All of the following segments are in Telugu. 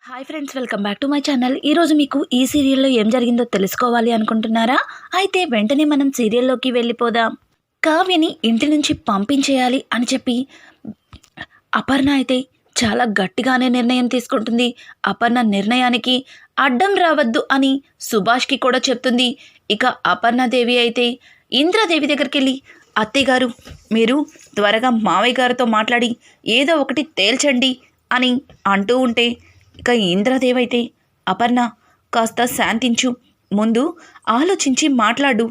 Hi friends, welcome back to my channel. ఈరోజు మీకు ఈ సీరియల్లో ఏం జరిగిందో తెలుసుకోవాలి అనుకుంటున్నారా? అయితే వెంటనే మనం సీరియల్లోకి వెళ్ళిపోదాం. కావ్యని ఇంటి నుంచి పంపించేయాలి అని చెప్పి అపర్ణ అయితే చాలా గట్టిగానే నిర్ణయం తీసుకుంటుంది. అపర్ణ నిర్ణయానికి అడ్డం రావద్దు అని సుభాష్కి కూడా చెప్తుంది. ఇక అపర్ణాదేవి అయితే ఇంద్రాదేవి దగ్గరికి వెళ్ళి, అత్తయ్య గారు, మీరు త్వరగా మావయ్య గారితో మాట్లాడి ఏదో ఒకటి తేల్చండి అని అంటూ ఉంటే, ఇక ఇంద్రాదేవి అయితే, అపర్ణ, కాస్త శాంతించు, ముందు ఆలోచించి మాట్లాడు,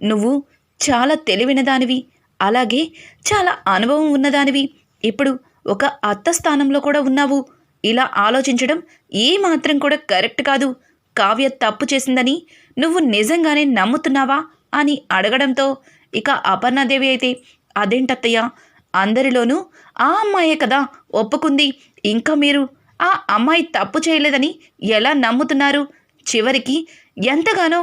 నువ్వు చాలా తెలివైన దానివి, అలాగే చాలా అనుభవం ఉన్నదానివి, ఇప్పుడు ఒక అత్త స్థానంలో కూడా ఉన్నావు, ఇలా ఆలోచించడం ఏమాత్రం కూడా కరెక్ట్ కాదు, కావ్య తప్పు చేసిందని నువ్వు నిజంగానే నమ్ముతున్నావా అని అడగడంతో, ఇక అపర్ణాదేవి అయితే, అదేంటత్తయ్య, అందరిలోనూ ఆ అమ్మాయే కదా ఒప్పుకుంది, ఇంకా మీరు ఆ అమ్మాయి తప్పు చేయలేదని ఎలా నమ్ముతున్నారు? చివరికి ఎంతగానో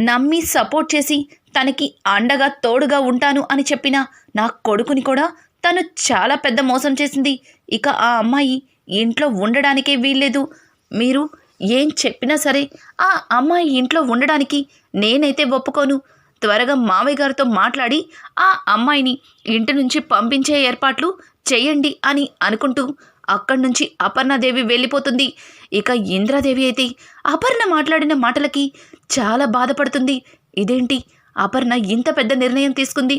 నమ్మి సపోర్ట్ చేసి తనకి అండగా తోడుగా ఉంటాను అని చెప్పిన నా కొడుకుని కూడా తను చాలా పెద్ద మోసం చేసింది. ఇక ఆ అమ్మాయి ఇంట్లో ఉండడానికే వీల్లేదు. మీరు ఏం చెప్పినా సరే ఆ అమ్మాయి ఇంట్లో ఉండడానికి నేనైతే ఒప్పుకోను. త్వరగా మావయ్య గారితో మాట్లాడి ఆ అమ్మాయిని ఇంటి నుంచి పంపించే ఏర్పాట్లు చేయండి అని అనుకుంటూ అక్కడి నుంచి అపర్ణాదేవి వెళ్ళిపోతుంది. ఇక ఇంద్రాదేవి అయితే అపర్ణ మాట్లాడిన మాటలకి చాలా బాధపడుతుంది. ఇదేంటి, అపర్ణ ఇంత పెద్ద నిర్ణయం తీసుకుంది,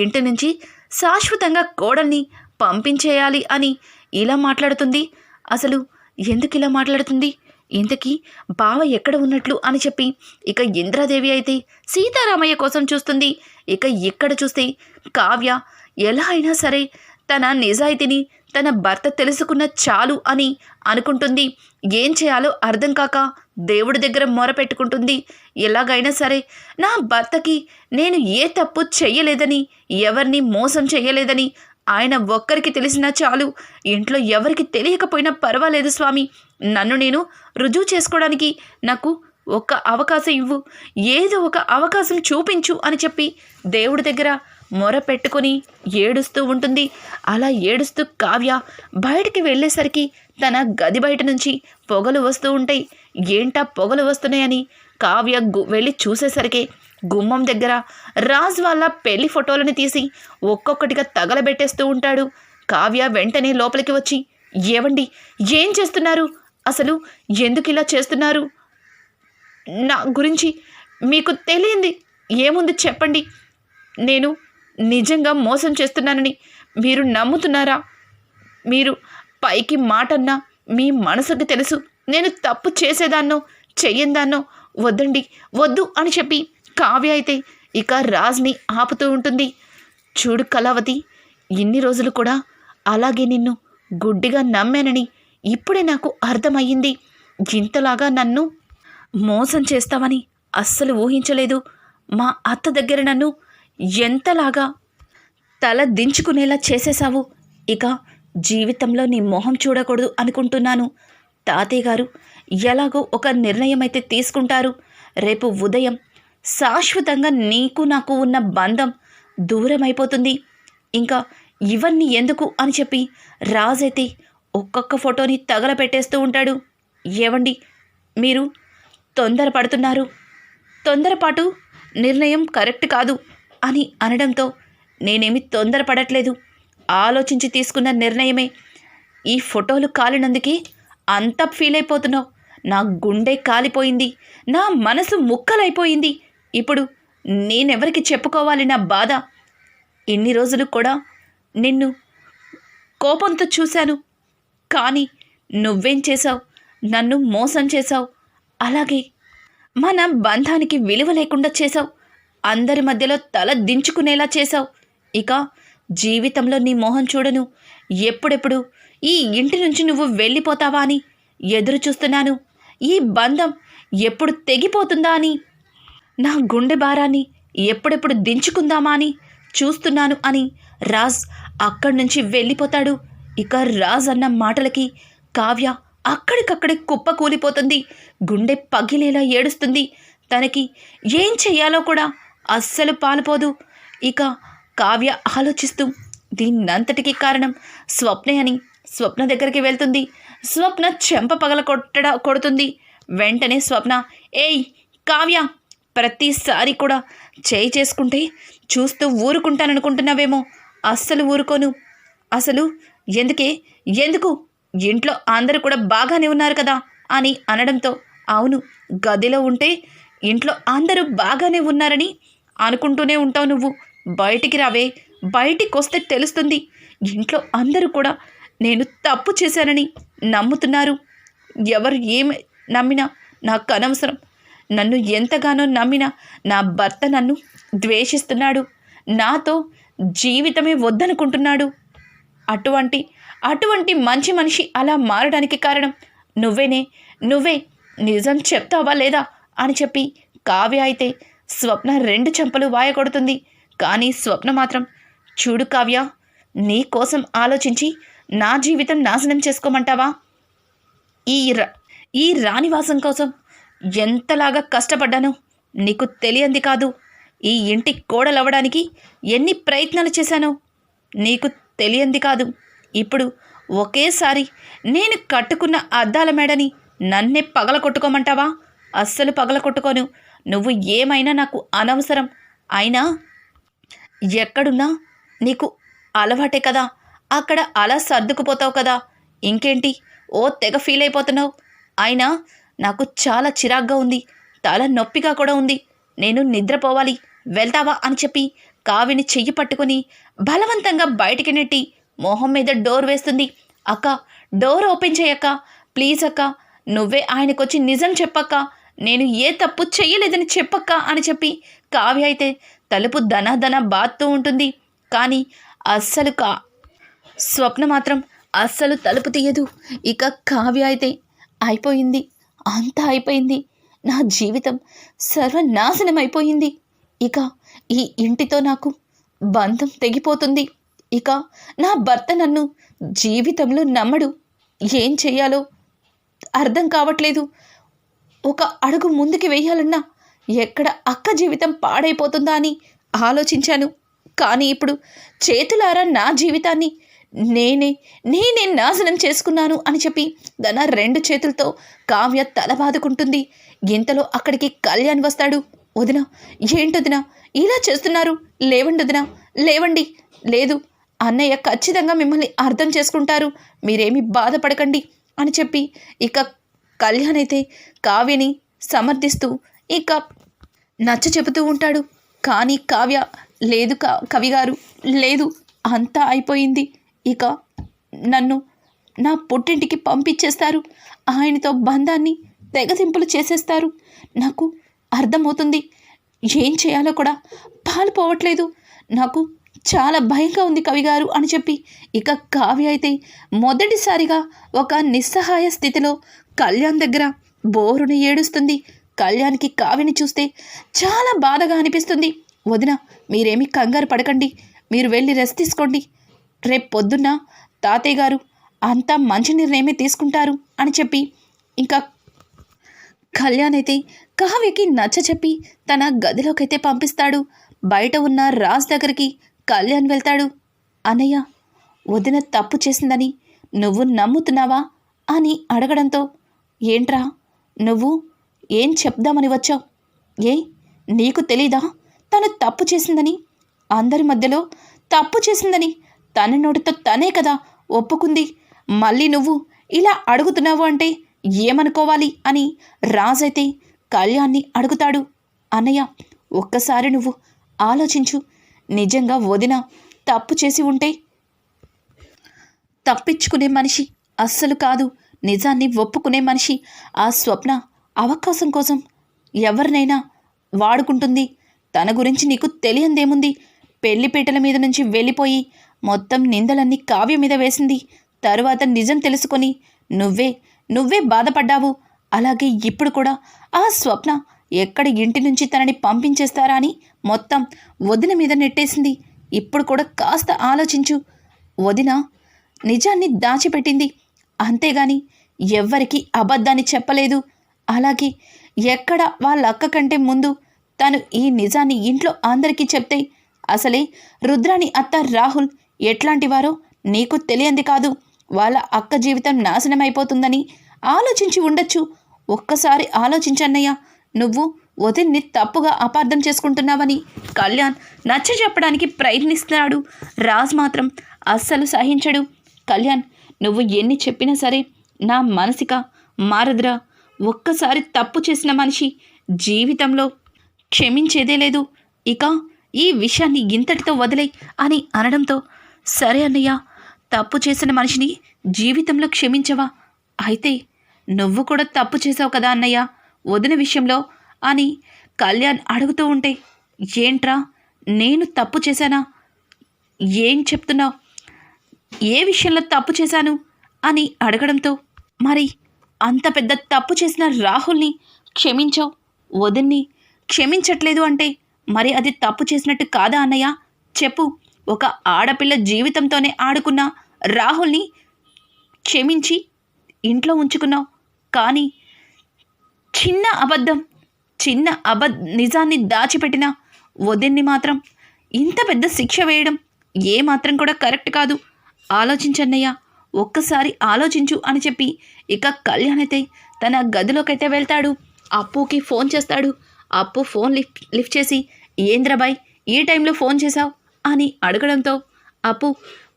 ఇంటి నుంచి శాశ్వతంగా కోడల్ని పంపించేయాలి అని ఇలా మాట్లాడుతుంది. అసలు ఎందుకు ఇలా మాట్లాడుతుంది? ఇంతకీ బావ ఎక్కడ ఉన్నట్లు అని చెప్పి ఇక ఇంద్రాదేవి అయితే సీతారామయ్య కోసం చూస్తుంది. ఇక ఇక్కడ చూస్తే కావ్య ఎలా అయినా సరే తన నిజాయితీని తన భర్త తెలుసుకున్న చాలు అని అనుకుంటుంది. ఏం చేయాలో అర్థం కాక దేవుడి దగ్గర మొరపెట్టుకుంటుంది. ఎలాగైనా సరే నా భర్తకి నేను ఏ తప్పు చెయ్యలేదని, ఎవరిని మోసం చెయ్యలేదని ఆయన ఒక్కరికి తెలిసినా చాలు, ఇంట్లో ఎవరికి తెలియకపోయినా పర్వాలేదు స్వామి, నన్ను నేను రుజువు చేసుకోవడానికి నాకు ఒక్క అవకాశం ఇవ్వు, ఏదో ఒక అవకాశం చూపించు అని చెప్పి దేవుడి దగ్గర మొర పెట్టుకొని ఏడుస్తూ ఉంటుంది. అలా ఏడుస్తూ కావ్య బయటికి వెళ్ళేసరికి తన గది బయట నుంచి పొగలు వస్తూ ఉంటాయి. ఏంటా పొగలు వస్తున్నాయని కావ్య వెళ్ళి చూసేసరికి గుమ్మం దగ్గర రాజ్ వాళ్ళ పెళ్లి ఫోటోలను తీసి ఒక్కొక్కటిగా తగలబెట్టేస్తూ ఉంటాడు. కావ్య వెంటనే లోపలికి వచ్చి, ఏవండి, ఏం చేస్తున్నారు? అసలు ఎందుకు ఇలా చేస్తున్నారు? నా గురించి మీకు తెలియంది ఏముంది చెప్పండి. నేను నిజంగా మోసం చేస్తున్నానని మీరు నమ్ముతున్నారా? మీరు పైకి మాటన్నా మీ మనసుకు తెలుసు నేను తప్పు చేసేదాన్నో చెయ్యందాన్నో. వద్దండి, వద్దు అని చెప్పి కావ్య అయితే ఇక రాజ్ని ఆపుతూ ఉంటుంది. చూడు కళావతి, ఇన్ని రోజులు కూడా అలాగే నిన్ను గుడ్డిగా నమ్మానని ఇప్పుడే నాకు అర్థమయ్యింది. ఇంతలాగా నన్ను మోసం చేస్తావని అస్సలు ఊహించలేదు. మా అత్త దగ్గర నన్ను ఎంతలాగా తల దించుకునేలా చేసేశావు. ఇక జీవితంలో నీ మొహం చూడకూడదు అనుకుంటున్నాను. తాతయ్య గారు ఎలాగో ఒక నిర్ణయం అయితే తీసుకుంటారు. రేపు ఉదయం శాశ్వతంగా నీకు నాకు ఉన్న బంధం దూరం అయిపోతుంది. ఇంకా ఇవన్నీ ఎందుకు అని చెప్పి రాజైతే ఒక్కొక్క ఫోటోని తగలపెట్టేస్తూ ఉంటాడు. ఏవండి, మీరు తొందరపడుతున్నారు, తొందరపాటు నిర్ణయం కరెక్ట్ కాదు అని అనడంతో, నేనేమి తొందరపడట్లేదు, ఆలోచించి తీసుకున్న నిర్ణయమే. ఈ ఫోటోలు కాలినందుకే అంత ఫీల్ అయిపోతున్నావు. నా గుండె కాలిపోయింది, నా మనసు ముక్కలైపోయింది. ఇప్పుడు నేనెవరికి చెప్పుకోవాలి నా బాధ? ఇన్ని రోజులు కూడా నిన్ను కోపంతో చూశాను, కానీ నువ్వేం చేశావు? నన్ను మోసం చేశావు, అలాగే మన బంధానికి విలువ లేకుండా చేశావు, అందరి మధ్యలో తల దించుకునేలా చేశావు. ఇక జీవితంలో నీ మొహం చూడను. ఎప్పుడెప్పుడు ఈ ఇంటి నుంచి నువ్వు వెళ్ళిపోతావా అని ఎదురు చూస్తున్నాను. ఈ బంధం ఎప్పుడు తెగిపోతుందా అని, నా గుండె భారాన్ని ఎప్పుడెప్పుడు దించుకుందామా అని చూస్తున్నాను అని రాజ్ అక్కడి నుంచి వెళ్ళిపోతాడు. ఇక రాజ్ అన్న మాటలకి కావ్య అక్కడికక్కడే కుప్ప కూలిపోతుంది. గుండె పగిలేలా ఏడుస్తుంది. తనకి ఏం చెయ్యాలో కూడా అస్సలు పాలుపోదు. ఇక కావ్య ఆలోచిస్తూ దీన్నంతటికీ కారణం స్వప్నే అని స్వప్న దగ్గరికి వెళ్తుంది. స్వప్న చెంప పగల కొడుతుంది. వెంటనే స్వప్న, ఏయ్ కావ్య, ప్రతిసారి కూడా చేయి చేసుకుంటే చూస్తూ ఊరుకుంటాననుకుంటున్నావేమో. అస్సలు ఊరుకోను. అసలు ఎందుకు ఇంట్లో అందరూ కూడా బాగానే ఉన్నారు కదా అని అనడంతో, అవును, గదిలో ఉంటే ఇంట్లో అందరూ బాగానే ఉన్నారని అనుకుంటూనే ఉంటావు నువ్వు. బయటికి రావే, బయటికి వస్తే తెలుస్తుంది. ఇంట్లో అందరూ కూడా నేను తప్పు చేశానని నమ్ముతున్నారు. ఎవరు ఏమి నమ్మినా నాకు అనవసరం. నన్ను ఎంతగానో నమ్మిన నా భర్త నన్ను ద్వేషిస్తున్నాడు. నాతో జీవితమే వద్దనుకుంటున్నాడు. అటువంటి మంచి మనిషి అలా మారడానికి కారణం నువ్వే నిజం చెప్తావా లేదా అని చెప్పి కావ్య అయితే స్వప్న 2 చెంపలు వాయకొడుతుంది. కానీ స్వప్న మాత్రం, చూడు కావ్య, నీ కోసం ఆలోచించి నా జీవితం నాశనం చేసుకోమంటావా? ఈ రాణివాసం కోసం ఎంతలాగా కష్టపడ్డానో నీకు తెలియంది కాదు. ఈ ఇంటి కోడలవ్వడానికి ఎన్ని ప్రయత్నాలు చేశానో నీకు తెలియంది కాదు. ఇప్పుడు ఒకేసారి నేను కట్టుకున్న అద్దాల మేడని నన్నే పగలకొట్టుకోమంటావా? అస్సలు పగలకొట్టుకోను. నువ్వు ఏమైనా నాకు అనవసరం. అయినా ఎక్కడున్నా నీకు అలవాటే కదా, అక్కడ అలా సర్దుకుపోతావు కదా. ఇంకేంటి ఓ తెగ ఫీల్ అయిపోతున్నావు? అయినా నాకు చాలా చిరాగ్గా ఉంది, తల నొప్పిగా కూడా ఉంది. నేను నిద్రపోవాలి, వెళ్తావా అని చెప్పి కావ్యని చెయ్యి పట్టుకుని బలవంతంగా బయటికి నెట్టి మొహం మీద డోర్ వేస్తుంది. అక్క, డోర్ ఓపెన్ చేయక్క, ప్లీజ్ అక్క, నువ్వే ఆయనకొచ్చి నిజం చెప్పక్క, నేను ఏ తప్పు చెయ్యలేదని చెప్పక్క అని చెప్పి కావ్య అయితే తలుపు దన బాత్తూ ఉంటుంది. కానీ స్వప్న మాత్రం అస్సలు తలుపు తీయదు. ఇక కావ్య అయితే అయిపోయింది, అంతా అయిపోయింది. నా జీవితం సర్వనాశనం అయిపోయింది. ఇక ఈ ఇంటితో నాకు బంధం తెగిపోతుంది. ఇక నా భర్త నన్ను జీవితంలో నమ్మడు. ఏం చెయ్యాలో అర్థం కావట్లేదు. ఒక అడుగు ముందుకు వేయాలన్నా ఎక్కడ అక్క జీవితం పాడైపోతుందా అని ఆలోచించాను. కానీ ఇప్పుడు చేతులారా నా జీవితాన్ని నేనే నాశనం చేసుకున్నాను అని చెప్పి తన 2 చేతులతో కావ్య తల బాదుకుంటుంది. ఇంతలో అక్కడికి కళ్యాణ్ వస్తాడు. వదిన, ఏంటొదిన ఇలా చేస్తున్నారు? లేవండి వదిన, లేవండి. లేదు, అన్నయ్య ఖచ్చితంగా మిమ్మల్ని అర్థం చేసుకుంటారు, మీరేమీ బాధపడకండి అని చెప్పి ఇక కళ్యాణ్ అయితే కావ్యని సమర్థిస్తూ ఇక నచ్చ చెబుతూ ఉంటాడు. కానీ కావ్య, లేదు కవిగారు, లేదు, అంతా అయిపోయింది. ఇక నన్ను నా పుట్టింటికి పంపించేస్తారు. ఆయనతో బంధాన్ని తెగతింపులు చేసేస్తారు. నాకు అర్థమవుతుంది. ఏం చేయాలో కూడా పాలుపోవట్లేదు. నాకు చాలా భయంగా ఉంది కవిగారు అని చెప్పి ఇక కావ్య అయితే మొదటిసారిగా ఒక నిస్సహాయ స్థితిలో కళ్యాణ్ దగ్గర బోరుని ఏడుస్తుంది. కళ్యాణ్కి కావ్యని చూస్తే చాలా బాధగా అనిపిస్తుంది. వదిన, మీరేమీ కంగారు పడకండి, మీరు వెళ్ళి రెస్ట్ తీసుకోండి. రేపు పొద్దున్న తాతయ్య గారు అంతా మంచి నిర్ణయమే తీసుకుంటారు అని చెప్పి ఇంకా కళ్యాణ్ అయితే కావ్యకి నచ్చ చెప్పి తన గదిలోకైతే పంపిస్తాడు. బయట ఉన్న రాజ్ దగ్గరికి కళ్యాణ్ వెళ్తాడు. అన్నయ్య, వదిన తప్పు చేసిందని నువ్వు నమ్ముతున్నావా అని అడగడంతో, ఏంట్రా నువ్వు ఏం చెప్దామని వచ్చావు? నీకు తెలీదా తను తప్పు చేసిందని? అందరి మధ్యలో తప్పు చేసిందని తన నోటితో తనే కదా ఒప్పుకుంది. మళ్ళీ నువ్వు ఇలా అడుగుతున్నావు అంటే ఏమనుకోవాలి అని రాజైతే కళ్యాణ్ని అడుగుతాడు. అన్నయ్య, ఒక్కసారి నువ్వు ఆలోచించు. నిజంగా వదిన తప్పు చేసి ఉంటే తప్పించుకునే మనిషి అస్సలు కాదు, నిజాన్ని ఒప్పుకునే మనిషి. ఆ స్వప్న అవకాశం కోసం ఎవరినైనా వాడుకుంటుంది. తన గురించి నీకు తెలియందేముంది? పెళ్లిపీటల మీద నుంచి వెళ్ళిపోయి మొత్తం నిందలన్నీ కావ్య మీద వేసింది. తరువాత నిజం తెలుసుకొని నువ్వే బాధపడ్డావు. అలాగే ఇప్పుడు కూడా ఆ స్వప్న ఎక్కడ ఇంటి నుంచి తనని పంపించేస్తారా అని మొత్తం వదిన మీద నెట్టేసింది. ఇప్పుడు కూడా కాస్త ఆలోచించు. వదిన నిజాన్ని దాచిపెట్టింది, అంతేగాని ఎవ్వరికీ అబద్ధాన్ని చెప్పలేదు. అలాగే ఎక్కడ వాళ్ళ అక్క కంటే ముందు తను ఈ నిజాన్ని ఇంట్లో అందరికీ చెప్తే అసలే రుద్రాణి అత్త రాహుల్ ఎట్లాంటివారో నీకు తెలియంది కాదు. వాళ్ళ అక్క జీవితం నాశనం అయిపోతుందని ఆలోచించి ఉండొచ్చు. ఒక్కసారి ఆలోచించన్నయ్య, నువ్వు వదిన్ని తప్పుగా అపార్థం చేసుకుంటున్నావని కళ్యాణ్ నచ్చ చెప్పడానికి ప్రయత్నిస్తున్నాడు. రాజ్ మాత్రం అస్సలు సహించడు. కళ్యాణ్, నువ్వు ఎన్ని చెప్పినా సరే నా మనసిక మారదురా. ఒక్కసారి తప్పు చేసిన మనిషి జీవితంలో క్షమించేదే లేదు. ఇక ఈ విషయాన్ని ఇంతటితో వదిలే అని అనడంతో, సరే అన్నయ్య, తప్పు చేసిన మనిషిని జీవితంలో క్షమించవా? అయితే నువ్వు కూడా తప్పు చేసావు కదా అన్నయ్య వదిన విషయంలో అని కళ్యాణ్ అడుగుతూ ఉంటే, ఏంట్రా నేను తప్పు చేశానా? ఏం చెప్తున్నావు? ఏ విషయంలో తప్పు చేశాను అని అడగడంతో, మరి అంత పెద్ద తప్పు చేసిన రాహుల్ని క్షమించావు, వదిన్ని క్షమించట్లేదు అంటే మరి అది తప్పు చేసినట్టు కాదా అన్నయ్య? చెప్పు. ఒక ఆడపిల్ల జీవితంతోనే ఆడుకున్న రాహుల్ని క్షమించి ఇంట్లో ఉంచుకున్నావు. కానీ చిన్న నిజాన్ని దాచిపెట్టిన వదిన్ని మాత్రం ఇంత పెద్ద శిక్ష వేయడం ఏమాత్రం కూడా కరెక్ట్ కాదు. ఆలోచించన్నయ్య, ఒక్కసారి ఆలోచించు అని చెప్పి ఇక కళ్యాణ్ అయితే తన గదిలోకైతే వెళ్తాడు. అప్పుకి ఫోన్ చేస్తాడు. అప్పు ఫోన్ లిఫ్ట్ చేసి, ఏంద్రబాయ్ ఈ టైంలో ఫోన్ చేశావు అని అడగడంతో, అప్పు,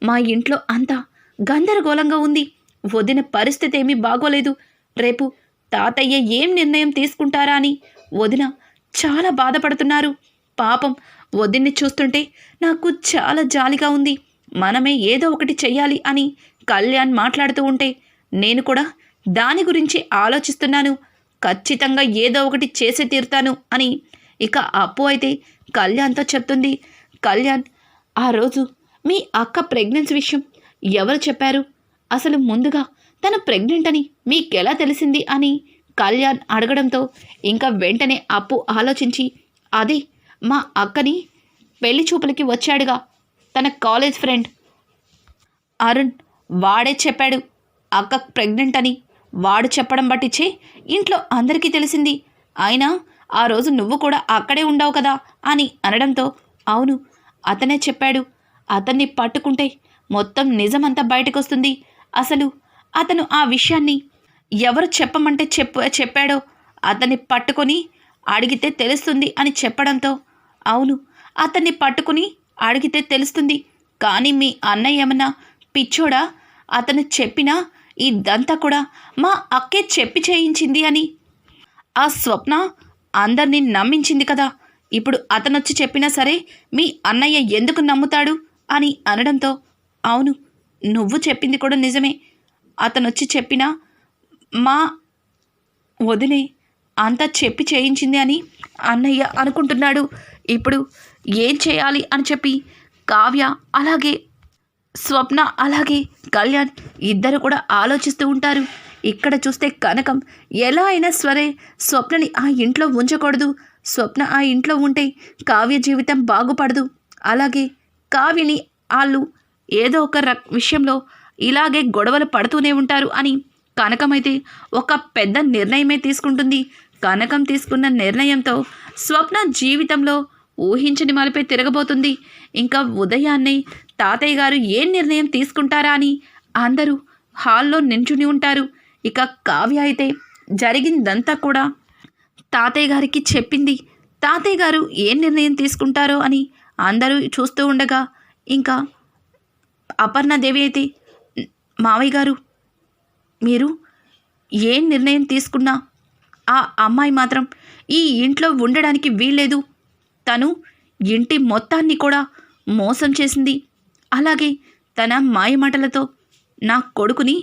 మా ఇంట్లో అంతా గందరగోళంగా ఉంది. వదిన పరిస్థితి ఏమీ బాగోలేదు. రేపు తాతయ్య ఏం నిర్ణయం తీసుకుంటారా అని వదిన చాలా బాధపడుతున్నారు. పాపం వదిన్ని చూస్తుంటే నాకు చాలా జాలిగా ఉంది. మనమే ఏదో ఒకటి చెయ్యాలి అని కళ్యాణ్ మాట్లాడుతూ ఉంటే, నేను కూడా దాని గురించి ఆలోచిస్తున్నాను. ఖచ్చితంగా ఏదో ఒకటి చేసి తీరుతాను అని ఇక అప్పు అయితే కళ్యాణ్తో చెప్తుంది. కళ్యాణ్, ఆ రోజు మీ అక్క ప్రెగ్నెన్సీ విషయం ఎవరు చెప్పారు? అసలు ముందుగా తను ప్రెగ్నెంట్ అని మీకెలా తెలిసింది అని కళ్యాణ్ అడగడంతో, ఇంకా వెంటనే అప్పు ఆలోచించి, అదే మా అక్కని పెళ్లి చూపులకి వచ్చాడుగా తన కాలేజ్ ఫ్రెండ్ అరుణ్, వాడే చెప్పాడు అక్క ప్రెగ్నెంట్ అని. వాడు చెప్పడం బట్టిచ్చే ఇంట్లో అందరికీ తెలిసింది. అయినా ఆ రోజు నువ్వు కూడా అక్కడే ఉండవు కదా అని అనడంతో, అవును అతనే చెప్పాడు. అతన్ని పట్టుకుంటే మొత్తం నిజమంతా బయటకొస్తుంది. అసలు అతను ఆ విషయాన్ని ఎవరు చెప్పమంటే చెప్పాడో అతన్ని పట్టుకొని అడిగితే తెలుస్తుంది అని చెప్పడంతో, అవును అతన్ని పట్టుకుని అడిగితే తెలుస్తుంది. కానీ మీ అన్నయ్య ఏమన్నా పిచ్చోడా? అతను చెప్పినా ఇదంతా కూడా మా అక్కే చెప్పి చేయించింది అని ఆ స్వప్న అందరినీ నమ్మించింది కదా. ఇప్పుడు అతనొచ్చి చెప్పినా సరే మీ అన్నయ్య ఎందుకు నమ్ముతాడు అని అనడంతో, అవును నువ్వు చెప్పింది కూడా నిజమే. అతనొచ్చి చెప్పినా మా వదినే అంతా చెప్పి చేయించింది అని అన్నయ్య అనుకుంటున్నాడు. ఇప్పుడు ఏం చేయాలి అని చెప్పి కావ్య అలాగే స్వప్న అలాగే కళ్యాణ్ ఇద్దరు కూడా ఆలోచిస్తూ ఉంటారు. ఇక్కడ చూస్తే కనకం ఎలా అయినా సరే స్వప్నని ఆ ఇంట్లో ఉంచకూడదు. స్వప్న ఆ ఇంట్లో ఉంటే కావ్య జీవితం బాగుపడదు. అలాగే కావ్యని వాళ్ళు ఏదో ఒక విషయంలో ఇలాగే గొడవలు పడుతూనే ఉంటారు అని కనకమైతే ఒక పెద్ద నిర్ణయమే తీసుకుంటుంది. కనకం తీసుకున్న నిర్ణయంతో స్వప్న జీవితంలో ఊహించని మలుపే తిరగబోతుంది. ఇంకా ఉదయాన్నే తాతయ్య గారు ఏ నిర్ణయం తీసుకుంటారా అని అందరూ హాల్లో నించుని ఉంటారు. ఇక కావ్య అయితే జరిగిందంతా కూడా తాతయ్య గారికి చెప్పింది. తాతయ్య గారు ఏ నిర్ణయం తీసుకుంటారో అని అందరూ చూస్తూ ఉండగా ఇంకా అపర్ణాదేవి అయితే, మావయ్య గారు మీరు ఏ నిర్ణయం తీసుకున్నా ఆ అమ్మాయి మాత్రం ఈ ఇంట్లో ఉండడానికి వీల్లేదు. తను ఇంటి మొత్తాన్ని కూడా మోసం చేసింది. అలాగే తన మాయమాటలతో నా కొడుకుని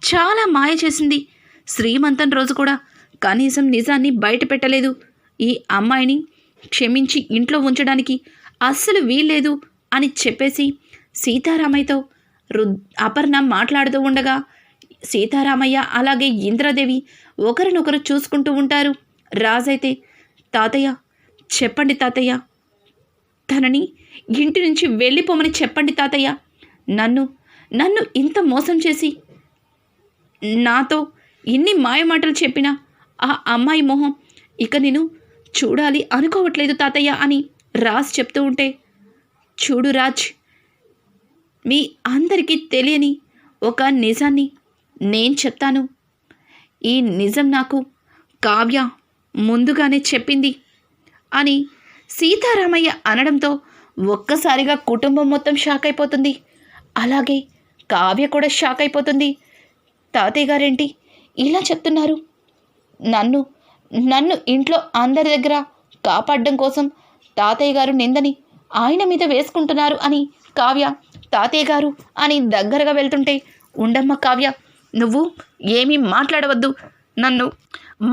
చాలా మాయ చేసింది. శ్రీమంతం రోజు కూడా కనీసం నిజాన్ని బయట పెట్టలేదు. ఈ అమ్మాయిని క్షమించి ఇంట్లో ఉంచడానికి అస్సలు వీల్లేదు అని చెప్పేసి సీతారామయ్యతో అపర్ణ మాట్లాడుతూ ఉండగా సీతారామయ్య అలాగే ఇంద్రాదేవి ఒకరినొకరు చూసుకుంటూ ఉంటారు. రాజైతే, తాతయ్య చెప్పండి తాతయ్య, తనని ఇంటి నుంచి వెళ్ళిపోమని చెప్పండి తాతయ్య. నన్ను ఇంత మోసం చేసి నాతో ఇన్ని మాయమాటలు చెప్పిన ఆ అమ్మాయి మొహం ఇక నేను చూడాలి అనుకోవట్లేదు తాతయ్య అని రాజ్ చెప్తూ ఉంటే, చూడు రాజ్, మీ అందరికీ తెలియని ఒక నిజాన్ని నేను చెప్తాను. ఈ నిజం నాకు కావ్య ముందుగానే చెప్పింది అని సీతారామయ్య అనడంతో ఒక్కసారిగా కుటుంబం మొత్తం షాక్ అయిపోతుంది. అలాగే కావ్య కూడా షాక్ అయిపోతుంది. తాతయ్య గారేంటి ఇలా చెప్తున్నారు? నన్ను నన్ను ఇంట్లో అందరి దగ్గర కాపాడడం కోసం తాతయ్య గారు నిందని ఆయన మీద వేసుకుంటున్నారు అని కావ్య తాతయ్య గారు అని దగ్గరగా వెళ్తుంటే, ఉండమ్మ కావ్య, నువ్వు ఏమీ మాట్లాడవద్దు, నన్ను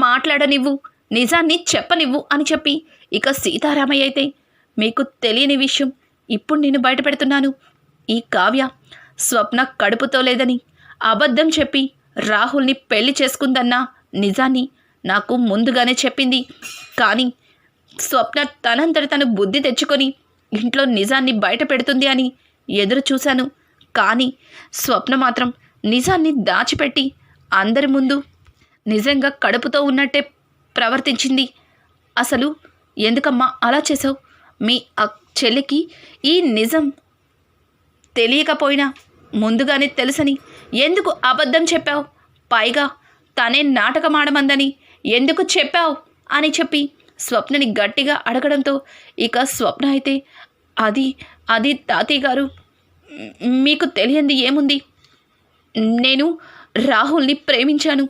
మాట్లాడనివ్వు, నిజాన్ని చెప్పనివ్వు అని చెప్పి ఇక సీతారామయ్య అయితే, మీకు తెలియని విషయం ఇప్పుడు నేను బయట పెడుతున్నాను. ఈ కావ్య స్వప్న కడుపుతో లేదని అబద్ధం చెప్పి రాహుల్ని పెళ్లి చేసుకుందన్న నిజాన్ని నాకు ముందుగానే చెప్పింది. కానీ స్వప్న తనంతట తను బుద్ధి తెచ్చుకొని ఇంట్లో నిజాన్ని బయట పెడుతుంది అని ఎదురు చూశాను. కానీ స్వప్న మాత్రం నిజాన్ని దాచిపెట్టి అందరి ముందు నిజంగా కడుపుతో ఉన్నట్టే ప్రవర్తించింది. అసలు ఎందుకమ్మా అలా చేసావు? మీ చెల్లికి ఈ నిజం తెలియకపోయినా ముందుగానే తెలుసని ఎందుకు అబద్ధం చెప్పావు? పైగా తనే నాటకమాడమందని ఎందుకు చెప్పావు అని చెప్పి స్వప్నని గట్టిగా అడగడంతో ఇక స్వప్న అయితే, అది తాతయ్య గారు, మీకు తెలియంది ఏముంది? నేను రాహుల్ని ప్రేమించాను.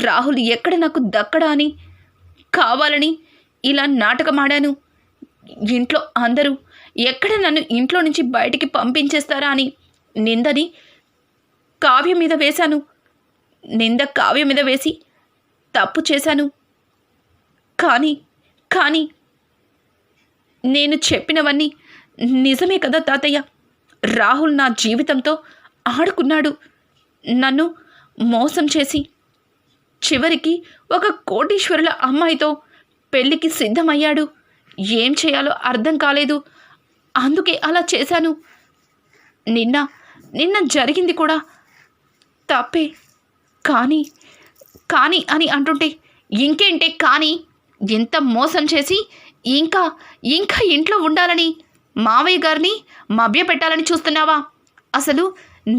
రాహుల్ ఎక్కడ నాకు దక్కడా అని కావాలని ఇలా నాటకమాడాను. ఇంట్లో అందరూ ఎక్కడ నన్ను ఇంట్లో నుంచి బయటికి పంపించేస్తారా అని నిందని కావ్య మీద వేశాను. నింద కావ్య మీద వేసి తప్పు చేశాను. కానీ నేను చెప్పినవన్నీ నిజమే కదా తాతయ్య. రాహుల్ నా జీవితంతో ఆడుకున్నాడు, నన్ను మోసం చేసి చివరికి ఒక కోటీశ్వరుల అమ్మాయితో పెళ్ళికి సిద్ధమయ్యాడు. ఏం చేయాలో అర్థం కాలేదు, అందుకే అలా చేశాను. నిన్న జరిగింది కూడా తప్పే. కానీ అని అంటుంటే, ఇంకేంటే కానీ, ఎంత మోసం చేసి ఇంకా ఇంట్లో ఉండాలని మావయ్య గారిని మభ్యపెట్టాలని చూస్తున్నావా? అసలు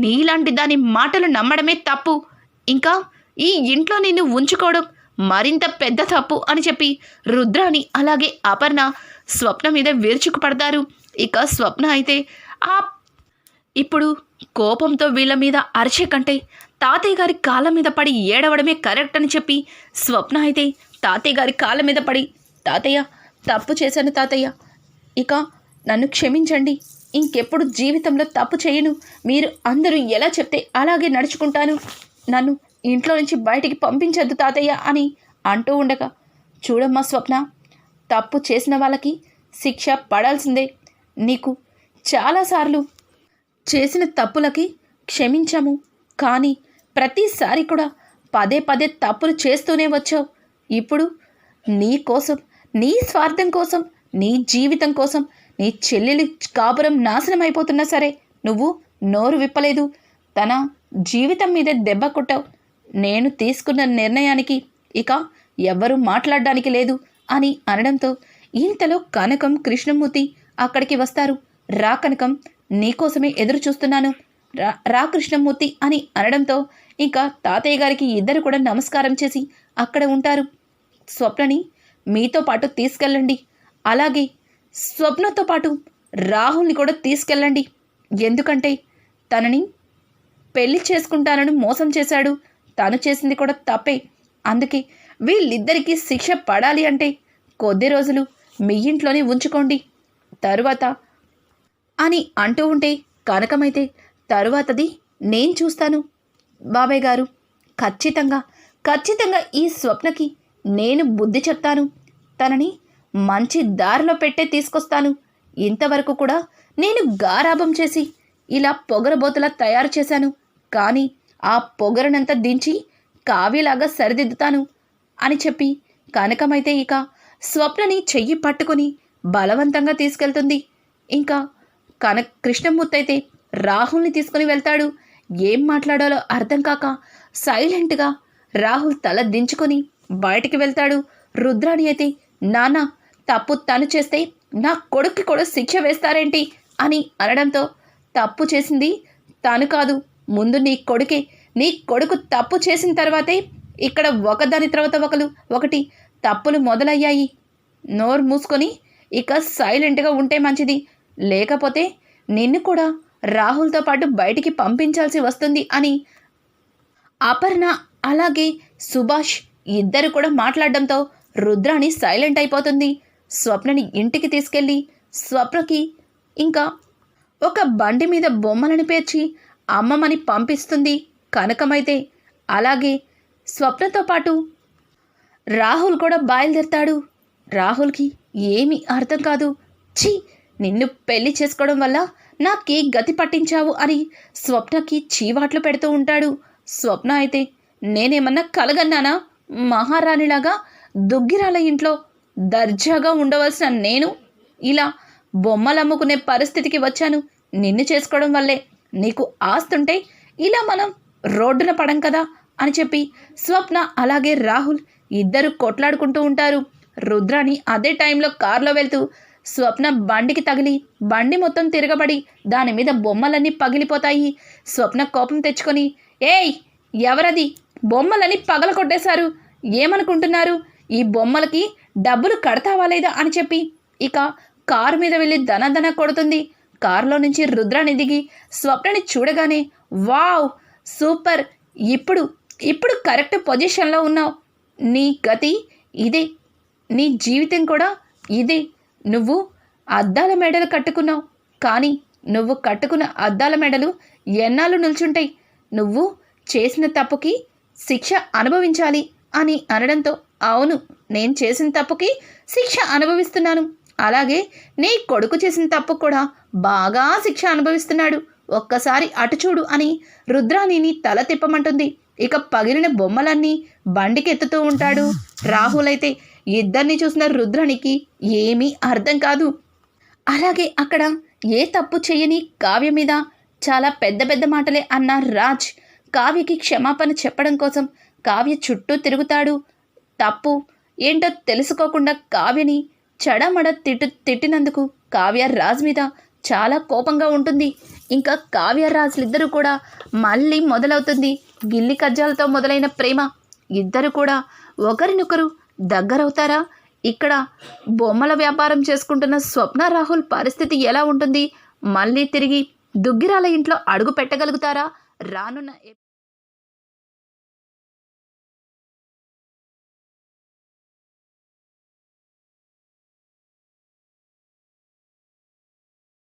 నీలాంటి దాని మాటలు నమ్మడమే తప్పు, ఇంకా ఈ ఇంట్లో నిన్ను ఉంచుకోవడం మరింత పెద్ద తప్పు అని చెప్పి రుద్రాని అలాగే అపర్ణ స్వప్న మీద విరుచుకుపడతారు. ఇక స్వప్న అయితే ఇప్పుడు కోపంతో వీళ్ళ మీద అరిచే కంటే తాతయ్య గారి కాళ్ళ మీద పడి ఏడవడమే కరెక్ట్ అని చెప్పి స్వప్న అయితే తాతయ్య గారి కాళ్ళ మీద పడి, తాతయ్య తప్పు చేశాను తాతయ్య, ఇక నన్ను క్షమించండి, ఇంకెప్పుడు జీవితంలో తప్పు చేయను, మీరు అందరూ ఎలా చెప్తే అలాగే నడుచుకుంటాను, నన్ను ఇంట్లో నుంచి బయటికి పంపించద్దు తాతయ్య అని అంటూ ఉండగా, చూడమ్మా స్వప్న, తప్పు చేసిన వాళ్ళకి శిక్ష పడాల్సిందే. నీకు చాలాసార్లు చేసిన తప్పులకి క్షమించాము, కానీ ప్రతిసారి కూడా పదే తప్పులు చేస్తూనే వచ్చావు. ఇప్పుడు నీ కోసం, నీ స్వార్థం కోసం, నీ జీవితం కోసం, నీ చెల్లెలి కాపురం నాశనం అయిపోతున్నా సరే నువ్వు నోరు విప్పలేదు. తన జీవితం మీదే దెబ్బ కొట్టావు. నేను తీసుకున్న నిర్ణయానికి ఇక ఎవ్వరూ మాట్లాడడానికి లేదు అని అనడంతో ఇంతలో కనకం కృష్ణమూర్తి అక్కడికి వస్తారు. రా కనకం, నీకోసమే ఎదురు చూస్తున్నాను, రా కృష్ణమూర్తి అని అనడంతో ఇంకా తాతయ్య గారికి ఇద్దరు కూడా నమస్కారం చేసి అక్కడ ఉంటారు. స్వప్నని మీతో పాటు తీసుకెళ్ళండి, అలాగే స్వప్నతో పాటు రాహుల్ని కూడా తీసుకెళ్ళండి, ఎందుకంటే తనని పెళ్లి చేసుకుంటానని మోసం చేశాడు, తను చేసింది కూడా తప్పే, అందుకే వీళ్ళిద్దరికీ శిక్ష పడాలి అంటే కొద్ది రోజులు మీ ఇంట్లోనే ఉంచుకోండి తరువాత అని అంటూ ఉంటే, కనకమైతే తరువాతది నేను చూస్తాను బాబాయ్ గారు, ఖచ్చితంగా ఈ స్వప్నకి నేను బుద్ధి చెప్తాను, తనని మంచి దారిలో పెట్టే తీసుకొస్తాను. ఇంతవరకు కూడా నేను గారాబం చేసి ఇలా పొగరబోతులా తయారు చేశాను, కానీ ఆ పొగరనంతా దించి కావ్యలాగా సరిదిద్దుతాను అని చెప్పి కనకమైతే ఇక స్వప్నని చెయ్యి పట్టుకొని బలవంతంగా తీసుకెళ్తుంది. ఇంకా కృష్ణమూర్తి అయితే రాహుల్ని తీసుకుని వెళ్తాడు. ఏం మాట్లాడాలో అర్థం కాక సైలెంట్గా రాహుల్ తల దించుకొని బయటికి వెళ్తాడు. రుద్రాణి అయితే, నాన్న తప్పు తను చేస్తే నా కొడుక్కి కూడా శిక్ష వేస్తారేంటి అని అనడంతో, తప్పు చేసింది తను కాదు ముందు నీ కొడుకు తప్పు చేసిన తర్వాతే ఇక్కడ ఒకదాని తర్వాత ఒకటి తప్పులు మొదలయ్యాయి. నోరు మూసుకొని ఇక సైలెంట్గా ఉంటే మంచిది, లేకపోతే నిన్ను కూడా రాహుల్తో పాటు బయటికి పంపించాల్సి వస్తుంది అని అపర్ణ అలాగే సుభాష్ ఇద్దరు కూడా మాట్లాడడంతో రుద్రాణి సైలెంట్ అయిపోతుంది. స్వప్నని ఇంటికి తీసుకెళ్ళి స్వప్నకి ఇంకా ఒక బండి మీద బొమ్మలను పేర్చి అమ్మమ్మని పంపిస్తుంది కనకమైతే. అలాగే స్వప్నతో పాటు రాహుల్ కూడా బయలుదేరతాడు. రాహుల్కి ఏమీ అర్థం కాదు. ఛీ, నిన్ను పెళ్లి చేసుకోవడం వల్ల నాకీ గతి పట్టించావు అని స్వప్నకి చీవాట్లు పెడుతూ ఉంటాడు. స్వప్న అయితే నేనేమన్నా కలగన్నానా? మహారాణిలాగా దుగ్గిరాల ఇంట్లో దర్జాగా ఉండవలసిన నేను ఇలా బొమ్మలు అమ్ముకునే పరిస్థితికి వచ్చాను. నిన్ను చేసుకోవడం వల్లే నీకు ఆస్తుంటే ఇలా మనం రోడ్డున పడం కదా అని చెప్పి స్వప్న అలాగే రాహుల్ ఇద్దరు కొట్లాడుకుంటూ ఉంటారు. రుద్రాణి అదే టైంలో కారులో వెళ్తూ స్వప్న బండికి తగిలి బండి మొత్తం తిరగబడి దాని మీద బొమ్మలన్నీ పగిలిపోతాయి. స్వప్న కోపం తెచ్చుకొని, ఏయ్ ఎవరది? బొమ్మలని పగల కొట్టేశారు, ఏమనుకుంటున్నారు? ఈ బొమ్మలకి డబ్బులు కడతావా లేదా అని చెప్పి ఇక కారు మీద వెళ్ళి దన కొడుతుంది. కారులో నుంచి రుద్రాణి దిగి స్వప్నని చూడగానే, వావ్ సూపర్, ఇప్పుడు కరెక్ట్ పొజిషన్లో ఉన్నావు. నీ గతి ఇదే, నీ జీవితం కూడా ఇదే. నువ్వు అద్దాల మెడలు కట్టుకున్నావు, కానీ నువ్వు కట్టుకున్న అద్దాల మెడలు ఎన్నాళ్ళు నిల్చుంటాయి? నువ్వు చేసిన తప్పుకి శిక్ష అనుభవించాలి అని అనడంతో, అవును నేను చేసిన తప్పుకి శిక్ష అనుభవిస్తున్నాను, అలాగే నీ కొడుకు చేసిన తప్పు కూడా బాగా శిక్ష అనుభవిస్తున్నాడు, ఒక్కసారి అటు చూడు అని రుద్రాణిని తల తిప్పమంటుంది. ఇక పగిలిన బొమ్మలన్నీ బండికెత్తుతూ ఉంటాడు. రాహుల్ అయితే ఇద్దరిని చూసిన రుద్రాణికి ఏమీ అర్థం కాదు. అలాగే అక్కడ ఏ తప్పు చేయని కావ్య మీద చాలా పెద్ద పెద్ద మాటలే అన్న రాజ్ కావ్యకి క్షమాపణ చెప్పడం కోసం కావ్య చుట్టూ తిరుగుతాడు. తప్పు ఏంటో తెలుసుకోకుండా కావ్యని చెడమడ తిట్టినందుకు కావ్య రాజ్ మీద చాలా కోపంగా ఉంటుంది. ఇంకా కావ్య రాజులిద్దరూ కూడా మళ్ళీ మొదలవుతుంది గిల్లి కజ్జాలతో మొదలైన ప్రేమ. ఇద్దరు కూడా ఒకరినొకరు దగ్గరవుతారా? ఇక్కడ బొమ్మల వ్యాపారం చేసుకుంటున్న స్వప్న రాహుల్ పరిస్థితి ఎలా ఉంటుంది? మళ్ళీ తిరిగి దుగ్గిరాల ఇంట్లో అడుగు పెట్టగలుగుతారా? రానున్న